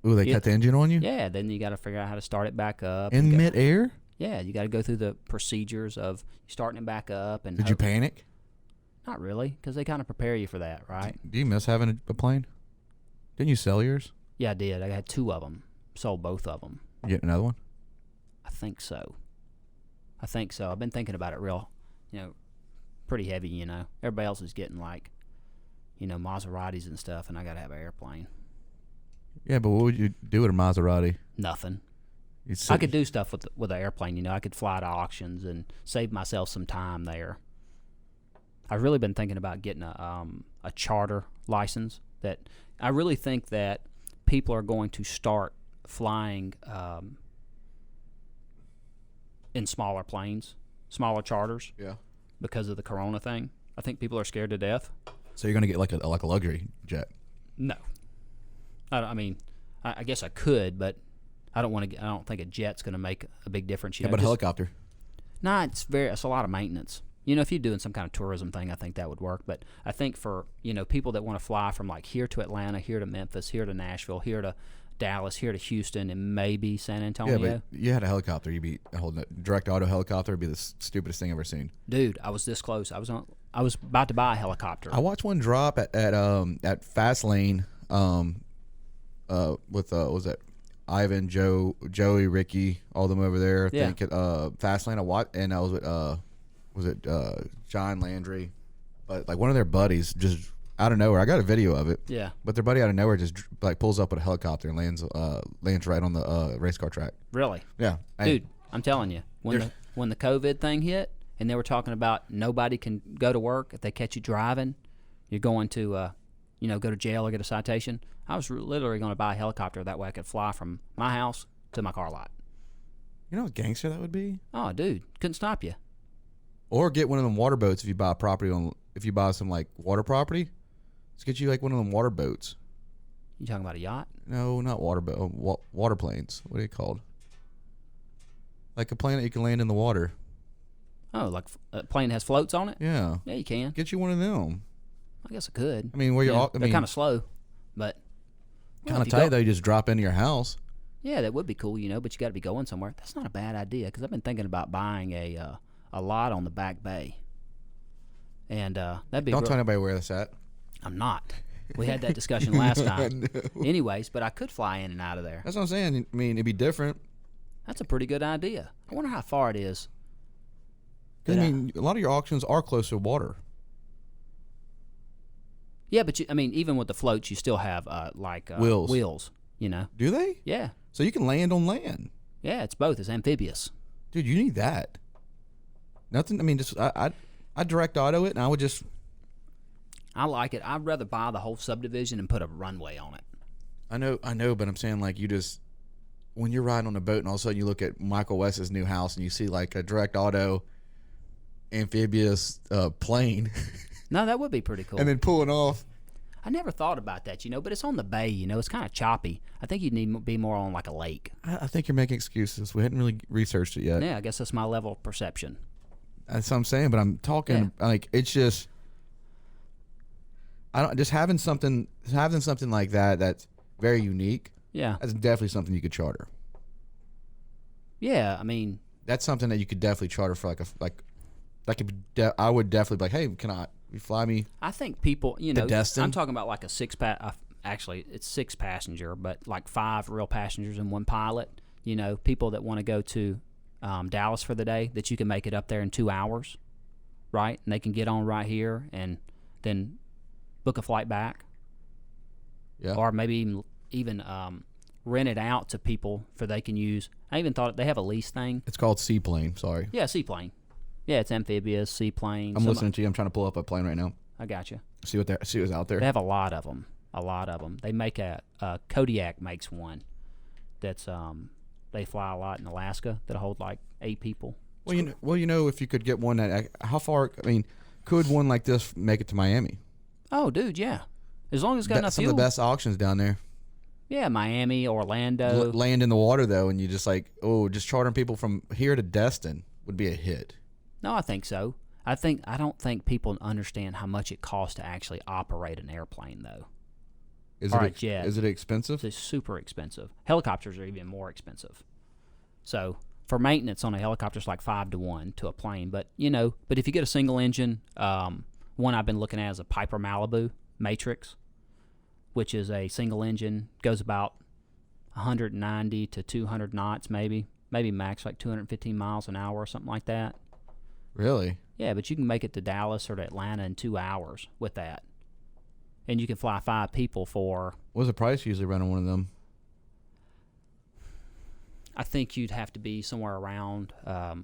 Ooh, they cut the engine on you? Yeah, then you got to figure out how to start it back up. In midair? Yeah, you got to go through the procedures of starting it back up. And Did you panic? Not really, because they kind of prepare you for that, right? Do you miss having a plane? Didn't you sell yours? Yeah, I did. I had 2 of them. Sold both of them. You get another one? I think so. I've been thinking about it real, you know, pretty heavy, you know. Everybody else is getting, like, you know, Maseratis and stuff, and I got to have an airplane. Yeah, but what would you do with a Maserati? Nothing. You'd I could do stuff with an airplane, you know. I could fly to auctions and save myself some time there. I've really been thinking about getting a charter license that I really think that people are going to start flying in smaller planes, smaller charters, Yeah. because of the corona thing. I think people are scared to death. So you're gonna get like a luxury jet? No, I mean, I guess I could, but I don't want to. I don't think a jet's going to make a big difference. Yeah, but a helicopter. Nah, it's a lot of maintenance. You know, if you're doing some kind of tourism thing, I think that would work. But I think for, people that want to fly from like here to Atlanta, here to Memphis, here to Nashville, here to Dallas, here to Houston, and maybe San Antonio. Yeah, but you had a helicopter. You'd be holding a direct auto helicopter. Would be the stupidest thing I've ever seen. Dude, I was this close. I was about to buy a helicopter. I watched one drop at Fastlane. With what was that? Ivan, Joey, Ricky, all them over there. I think at Fastlane. I watched, and I was with John Landry, but like one of their buddies just out of nowhere. I got a video of it. Yeah. But their buddy out of nowhere just like pulls up with a helicopter and lands right on the race car track. Really? Yeah. Dude, I'm telling you, when the COVID thing hit, and they were talking about nobody can go to work if they catch you driving, you're going to go to jail or get a citation. I was literally going to buy a helicopter that way I could fly from my house to my car lot. You know what gangster that would be? Oh, dude, couldn't stop you. Or get one of them water boats if you buy if you buy some like water property. Let's get you like one of them water boats. You talking about a yacht? No, not water boat. Water planes. What are they called? Like a plane that you can land in the water. Oh, like a plane that has floats on it? Yeah. Yeah, you can. Get you one of them. I guess I could. I mean, they're kind of slow, but kind of tight though. You just drop into your house. Yeah, that would be cool, but you got to be going somewhere. That's not a bad idea because I've been thinking about buying a lot on the Back Bay, and that'd be. Don't tell anybody where that's at. I'm not. We had that discussion last time. Anyways, but I could fly in and out of there. That's what I'm saying. I mean, it'd be different. That's a pretty good idea. I wonder how far it is. I mean, a lot of your auctions are close to water. Yeah, but even with the floats, you still have wheels. Wheels, Do they? Yeah. So you can land on land. Yeah, it's both. It's amphibious. Dude, you need that. Nothing. I mean, just I direct auto it, and I would just. I like it. I'd rather buy the whole subdivision and put a runway on it. I know, but I'm saying like when you're riding on a boat and all of a sudden you look at Michael West's new house and you see like a direct auto amphibious plane. No, that would be pretty cool. And then pulling off. I never thought about that, but it's on the bay, it's kind of choppy. I think you'd need to be more on like a lake. I think you're making excuses. We hadn't really researched it yet. Yeah, I guess that's my level of perception. That's what I'm saying, but I'm talking like it's just having something like that's very unique. Yeah. That's definitely something you could charter. Yeah, I mean, that's something that you could definitely charter for I would definitely be like, hey, can you fly me? I think people, to Destin? I'm talking about like a actually it's 6 passenger, but like 5 real passengers and 1 pilot. People that want to go to Dallas for the day, that you can make it up there in 2 hours, right? And they can get on right here and then book a flight back. Yeah. Or maybe even rent it out to people they can use. I even thought they have a lease thing. It's called seaplane. Sorry. Yeah, seaplane. Yeah, it's amphibious, seaplane. I'm listening to you. I'm trying to pull up a plane right now. I got you. See what's out there. They have a lot of them. They make Kodiak makes one that's they fly a lot in Alaska that'll hold like 8 people. Well, if you could get one that how far? I mean, could one like this make it to Miami? Oh, dude, yeah. As long as it's got enough fuel. Some of the best auctions down there. Yeah, Miami, Orlando. Land in the water though, and you just just chartering people from here to Destin would be a hit. No, I think so. I don't think people understand how much it costs to actually operate an airplane, though. Is it expensive? It's super expensive. Helicopters are even more expensive. So for maintenance on a helicopter, it's like 5 to 1 to a plane. But if you get a single engine, one I've been looking at is a Piper Malibu Matrix, which is a single engine, goes about 190 to 200 knots, maybe max like 215 miles an hour or something like that. Really? Yeah, but you can make it to Dallas or to Atlanta in 2 hours with that. And you can fly 5 people for... What's the price usually running one of them? I think you'd have to be somewhere around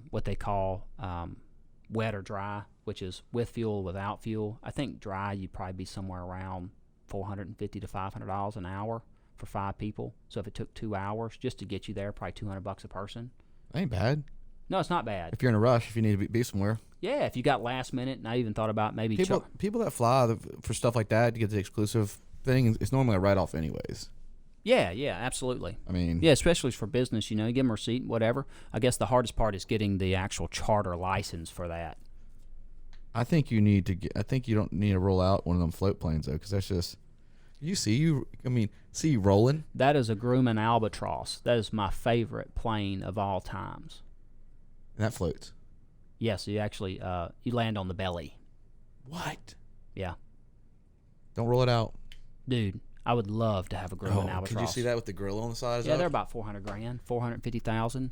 what they call wet or dry, which is with fuel, without fuel. I think dry, you'd probably be somewhere around $450 to $500 an hour for 5 people. So if it took 2 hours just to get you there, probably $200 a person. Ain't bad. No, it's not bad. If you're in a rush, if you need to be somewhere. Yeah, if you got last minute, and I even thought about maybe people that fly for stuff like that to get the exclusive thing, it's normally a write-off anyways. Yeah, absolutely. I mean, yeah, especially for business, you give them a receipt, whatever. I guess the hardest part is getting the actual charter license for that. I think you don't need to roll out one of them float planes though, because that's just see you rolling. That is a Grumman Albatross. That is my favorite plane of all times. And that floats. Yes, you actually you land on the belly. What? Yeah. Don't roll it out, dude. I would love to have a Grumman Albatross. Could you see that with the grill on the side? Yeah, they're about $400,000, $450,000.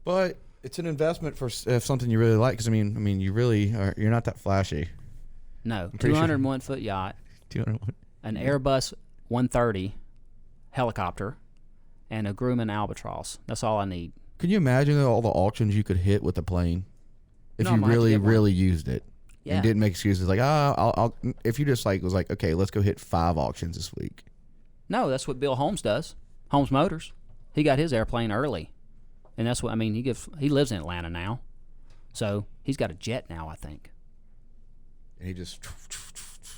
But it's an investment for something you really like. Because you're not that flashy. No, 201 foot yacht, 201. An Airbus 130 helicopter, and a Grumman Albatross. That's all I need. Can you imagine all the auctions you could hit with a plane if you really used it? Yeah. And didn't make excuses like, I'll if you just was like, okay, let's go hit 5 auctions this week. No, that's what Bill Holmes does. Holmes Motors. He got his airplane early. And that's what, he lives in Atlanta now. So he's got a jet now, I think. And he just...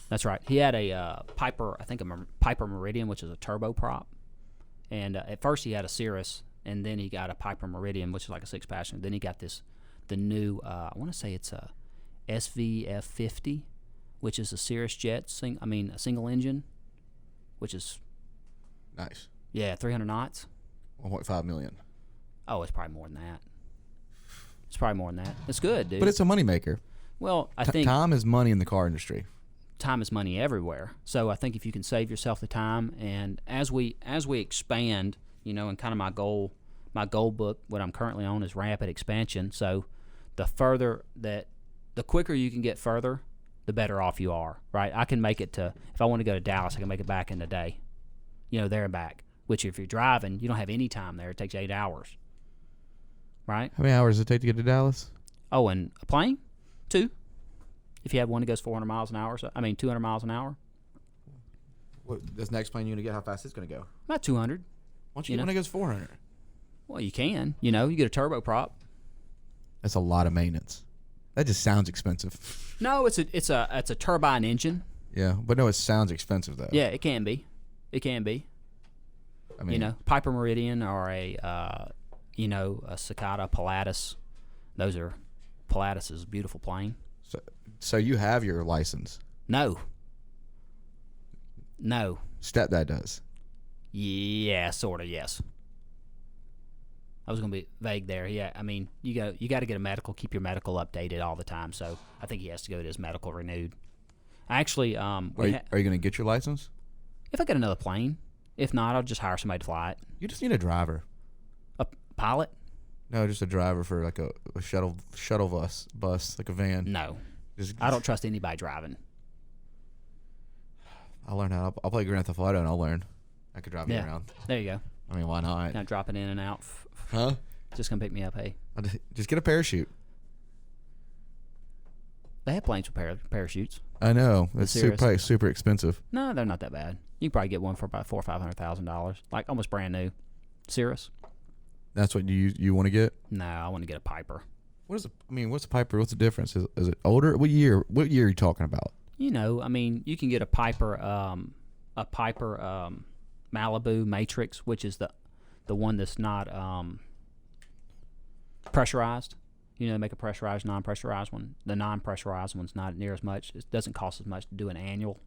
That's right. He had a Piper, I think a Piper Meridian, which is a turboprop. And at first he had a Cirrus, and then he got a Piper Meridian, which is like a 6-passenger. Then he got the new, I want to say it's a SVF50, which is a Cirrus jet, a single engine, which is nice. Yeah, 300 knots. 1.5 million. Oh, it's probably more than that. It's good, dude. But it's a moneymaker. Well, I think time is money in the car industry. Time is money everywhere. So I think if you can save yourself the time, and as we expand, and kind of my goal book, what I'm currently on is rapid expansion. So the quicker you can get further, the better off you are, right? I can make it to, if I want to go to Dallas, I can make it back in a day, there and back, which if you're driving, you don't have any time there. It takes 8 hours, right? How many hours does it take to get to Dallas? Oh, and a plane? 2. If you have one that goes 400 miles an hour, 200 miles an hour. What, this next plane you're going to get, how fast it's going to go? About 200. Why don't you get one that goes 400? Well, you can. You get a turboprop. That's a lot of maintenance. That just sounds expensive. No, it's a turbine engine. Yeah, but no, it sounds expensive though. Yeah, it can be. Piper Meridian or a Cicada Pilatus. Pilatus is a beautiful plane. So you have your license? No. Stepdad does. Yeah, sort of. Yes. I was going to be vague there. Yeah, you got to get a medical, keep your medical updated all the time. So I think he has to go get his medical renewed. Actually, are you going to get your license? If I get another plane. If not, I'll just hire somebody to fly it. You just need a driver. A pilot? No, just a driver for like a shuttle bus, like a van. No, I don't trust anybody driving. I'll learn how. I'll play Grand Theft Auto and I'll learn. I could drive you around. There you go. Why not? Kind of dropping in and out. Huh? Just come pick me up, hey. Just get a parachute. They have planes with parachutes. I know. It's probably super expensive. No, they're not that bad. You can probably get one for about $400,000 or $500,000, like almost brand new. Cirrus. That's what you want to get? No, I want to get a Piper. What's a Piper? What's the difference? Is it older? What year are you talking about? You can get a Piper Malibu Matrix, which is the one that's not pressurized. Make a pressurized, non-pressurized one. The non-pressurized one's not near as much. It doesn't cost as much to do an annual.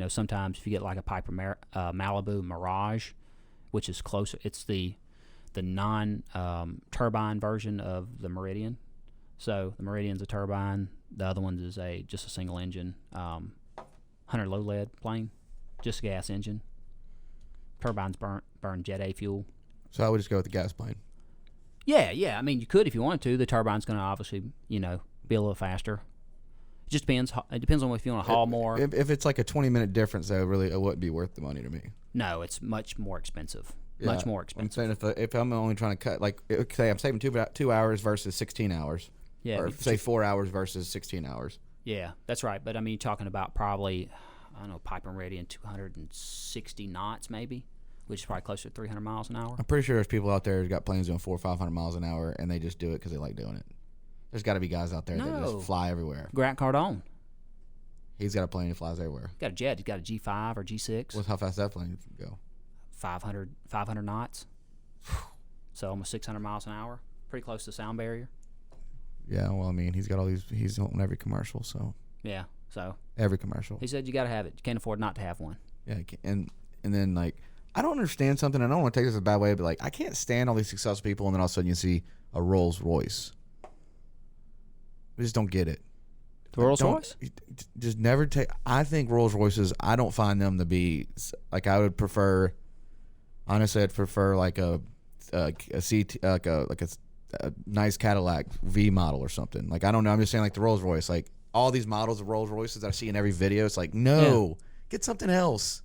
Sometimes if you get like a Piper Malibu Mirage, which is closer, it's the non-turbine version of the Meridian. So the Meridian's a turbine. The other one is just a single engine, 100 low lead plane, just a gas engine. Turbines burn Jet A fuel. So I would just go with the gas plane. Yeah. You could if you wanted to. The turbine's going to obviously, be a little faster. It just depends. It depends on if you want to haul more. If it's like a 20-minute difference, though, really, it wouldn't be worth the money to me. No, it's much more expensive. Yeah, much more expensive. I'm saying if I'm only trying to cut, like, say I'm saving 2 hours versus 16 hours. Yeah. Or say 4 hours versus 16 hours. Yeah, that's right. But you're talking about probably, I don't know, pipe and ready in 260 knots maybe, which is probably closer to 300 miles an hour. I'm pretty sure there's people out there who've got planes doing 400 or 500 miles an hour, and they just do it because they like doing it. There's got to be guys out there that just fly everywhere. Grant Cardone. He's got a plane that flies everywhere. Got a jet. He's got a G5 or G6. What's how fast that plane can go? 500 knots. So almost 600 miles an hour. Pretty close to sound barrier. Yeah, well, I mean, he's got all these. He's on every commercial, so. Yeah, so. Every commercial. He said you got to have it. You can't afford not to have one. Yeah, and then, like, I don't understand something. I don't want to take this a bad way, but, like, I can't stand all these successful people, and then all of a sudden you see a Rolls Royce. I just don't get it. The Rolls Royce? Just never take. I think Rolls Royces, I don't find them to be, like, I would prefer, honestly, I'd prefer, like, a nice Cadillac V model or something. Like, I don't know. I'm just saying, like, the Rolls Royce, like, all these models of Rolls Royces that I see in every video, it's like, no, get something else.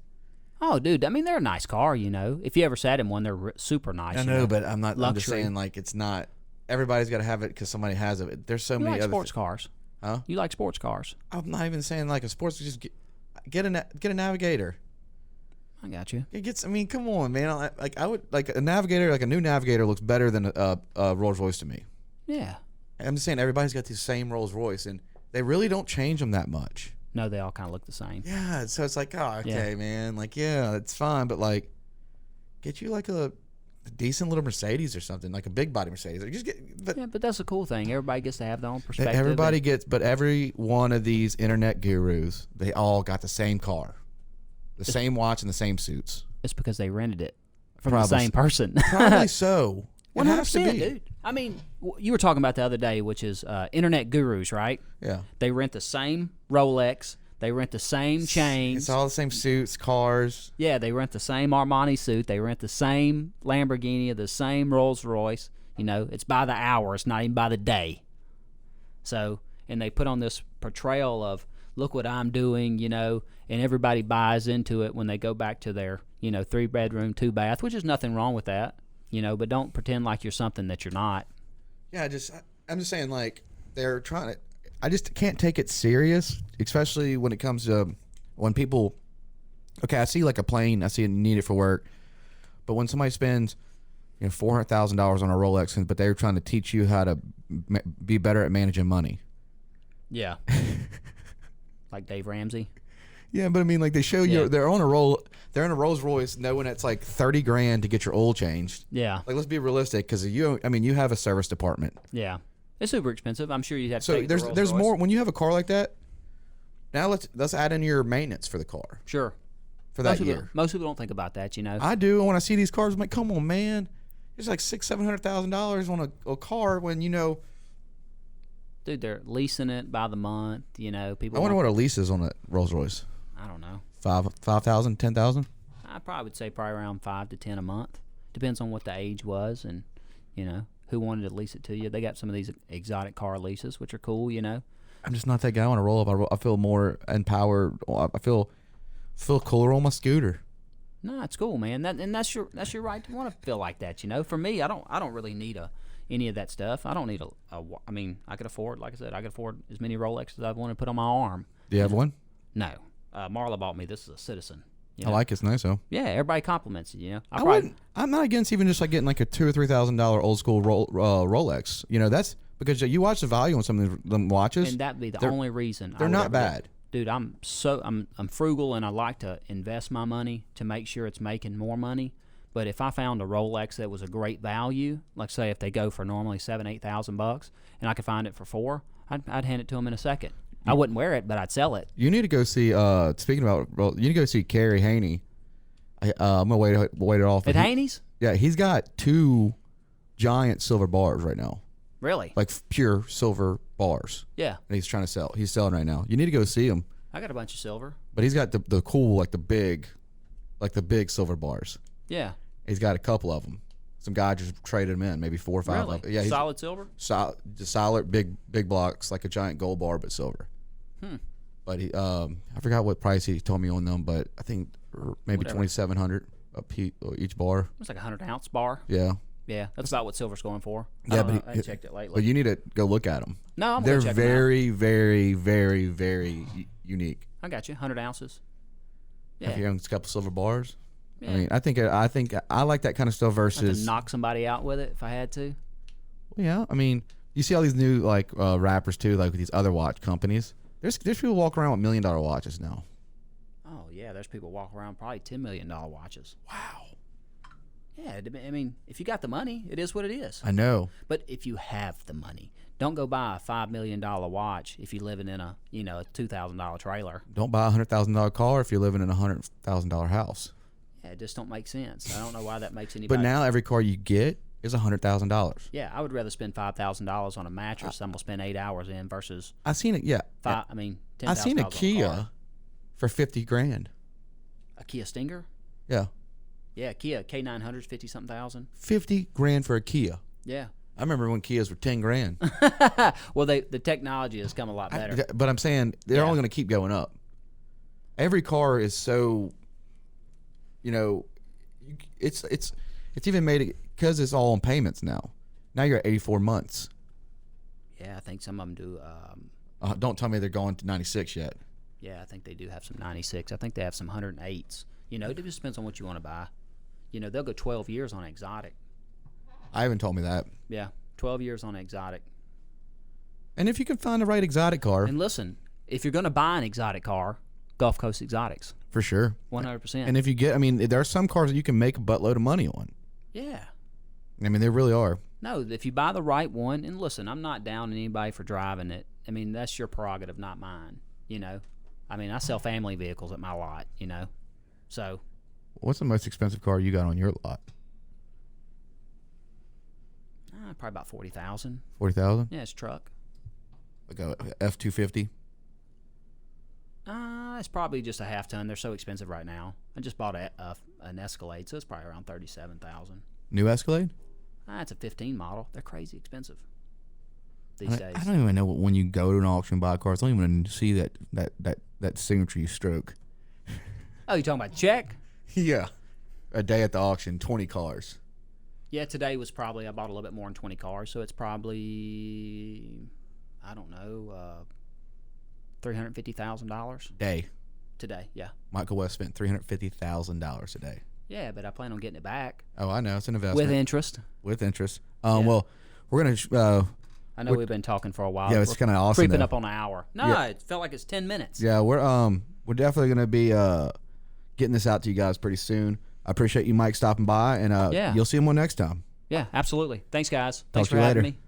Oh, dude, I mean, they're a nice car, you know. If you ever sat in one, they're super nice. I know, but I'm not. Luxury. I'm just saying, like, it's not. Everybody's got to have it because somebody has it. There's so many like other sports cars. Huh? You like sports cars? I'm not even saying like a sports. Just get a Navigator. I got you. It gets. I mean, come on, man. I would like a Navigator. Like a new Navigator looks better than a Rolls Royce to me. Yeah. I'm just saying everybody's got the same Rolls Royce, and they really don't change them that much. No, they all kind of look the same. Yeah, so it's like, oh, okay, man. Like, yeah, it's fine, but like, get you like a decent little Mercedes or something, like a big body Mercedes. Or just get, but that's a cool thing. Everybody gets to have their own perspective. Everybody gets, but every one of these internet gurus, they all got the same car, the same watch, and the same suits. It's because they rented it from the same person. Probably so. 100%, dude. I mean, you were talking about the other day, which is internet gurus, right? Yeah. They rent the same Rolex. They rent the same chains. It's all the same suits, cars. Yeah, they rent the same Armani suit. They rent the same Lamborghini, the same Rolls Royce. You know, it's by the hour. It's not even by the day. So, and they put on this portrayal of, look what I'm doing, you know, and everybody buys into it when they go back to their, you know, 3-bedroom, 2-bath, which is nothing wrong with that, you know, but don't pretend like you're something that you're not. Yeah, I'm just saying, like, they're trying to, I just can't take it serious, especially when it comes to when people, okay, I see like a plane, I see it need it for work, but when somebody spends, you know, $400,000 on a Rolex, but they're trying to teach you how to be better at managing money. Yeah. Like Dave Ramsey. Yeah, but I mean, like they show you they're in a Rolls Royce, knowing it's like $30,000 to get your oil changed. Yeah. Like, let's be realistic, because you have a service department. Yeah. It's super expensive. I'm sure you'd have to So take there's more when you have a car like that. Now let's add in your maintenance for the car. Sure. For that year. Most people don't think about that, you know. I do. When I see these cars, I'm like, come on, man. It's like $600,000-$700,000 on a car when, you know. Dude, they're leasing it by the month, you know. People. I wonder what a lease is on a Rolls Royce. I don't know. 5,000, 10,000. I probably would say around 5 to 10 a month. Depends on what the age was and, you know, who wanted to lease it to you. They got some of these exotic car leases, which are cool, you know. I'm just not that guy. I want to roll up. I feel more empowered. I feel cooler on my scooter. No, it's cool, man. That's your right to want to feel like that, you know. For me, I don't really need any of that stuff. I don't need I mean, I could afford, like I said, as many Rolexes as I want to put on my arm. Do you have one? No. Marla bought me. This is a Citizen. You know? I like it. It's nice though. Yeah, everybody compliments it. You know, I'm not against even just like getting like a $2,000 or $3,000 old school Rolex. You know, that's because you watch the value on some of them watches, and that'd be the only reason. They're not bad, dude. I'm frugal, and I like to invest my money to make sure it's making more money. But if I found a Rolex that was a great value, like say if they go for normally $7,000-8,000, and I could find it for $4,000, I'd hand it to them in a second. I wouldn't wear it, but I'd sell it. You need to go see. Speaking about, you need to go see Carrie Haney. I'm gonna wait it off. At Haney's? Yeah, he's got 2 giant silver bars right now. Really? Like pure silver bars. Yeah. And he's trying to sell. He's selling right now. You need to go see him. I got a bunch of silver. But he's got the cool, like the big silver bars. Yeah. He's got a couple of them. Some guy just traded them in, maybe 4 or 5 really? of them. Yeah, solid silver? Solid big blocks, like a giant gold bar, but silver. But he, I forgot what price he told me on them, but I think maybe $2,700 each bar. It's like a 100-ounce bar. Yeah. Yeah, that's about what silver's going for. Yeah, but I checked it lately. But you need to go look at them. No, I'm They're gonna check very, very, very, very unique. I got you. 100 ounces. Yeah. Have your own couple silver bars. Yeah. I mean, I think I like that kind of stuff I'd have versus. to knock somebody out with it if I had to. Yeah, I mean, you see all these new like rappers too, like with these other watch companies. There's people walking around with $1 million watches now. Oh yeah, there's people walking around probably $10 million watches. Wow. Yeah, I mean, if you got the money, it is what it is. I know. But if you have the money, don't go buy a $5 million watch if you're living in a a $2,000 trailer. Don't buy a $100,000 car if you're living in a $100,000 house. Yeah, it just don't make sense. I don't know why that makes anybody. But now every car you get is $100,000. Yeah, I would rather spend $5,000 on a mattress I'm gonna spend 8 hours in versus I seen it. Yeah, five. I mean, $10,000 I seen a on Kia for $50,000. a Kia Stinger. Yeah, Yeah, Kia K900's 50-something thousand. $50,000 for a Kia. Yeah. I remember when Kias were $10,000. Well, the technology has come a lot better. But I'm saying they're only going to keep going up. Every car is so, it's even made it because it's all on payments now. Now you're at 84 months. Yeah, I think some of them do. Don't tell me they're going to 96 yet. Yeah, I think they do have some 96. I think they have some 108s. It just depends on what you want to buy. They'll go 12 years on exotic. Ivan told me that. Yeah, 12 years on exotic. And if you can find the right exotic car. And listen, if you're going to buy an exotic car, Gulf Coast Exotics. For sure. 100%. And if you get, there are some cars that you can make a buttload of money on. Yeah. They really are. No, if you buy the right one, and listen, I'm not down on anybody for driving it. That's your prerogative, not mine. I sell family vehicles at my lot, So. What's the most expensive car you got on your lot? Probably about 40,000. 40,000? Yeah, it's a truck. Like a F-250? It's probably just a half ton. They're so expensive right now. I just bought an Escalade, so it's probably around 37,000. New Escalade? It's a 15 model. They're crazy expensive these days. I don't even know when you go to an auction and buy cars. I don't even see that signature you stroke. Oh, you talking about check? Yeah. A day at the auction, 20 cars. Yeah, today was probably, I bought a little bit more than 20 cars, so it's probably, I don't know, $350,000. Day. Today, yeah. Michael West spent $350,000 a day. Yeah, but I plan on getting it back. Oh, I know. It's an investment. With interest. With interest. Yeah. Well, we're going to... I know we've been talking for a while. Yeah, it's kind of awesome. Creeping up on an hour. No, yeah. It felt like it's 10 minutes. Yeah, we're definitely going to be getting this out to you guys pretty soon. I appreciate you, Mike, stopping by, and you'll see him one next time. Yeah, absolutely. Thanks, guys. Talk Thanks to for you having later. me.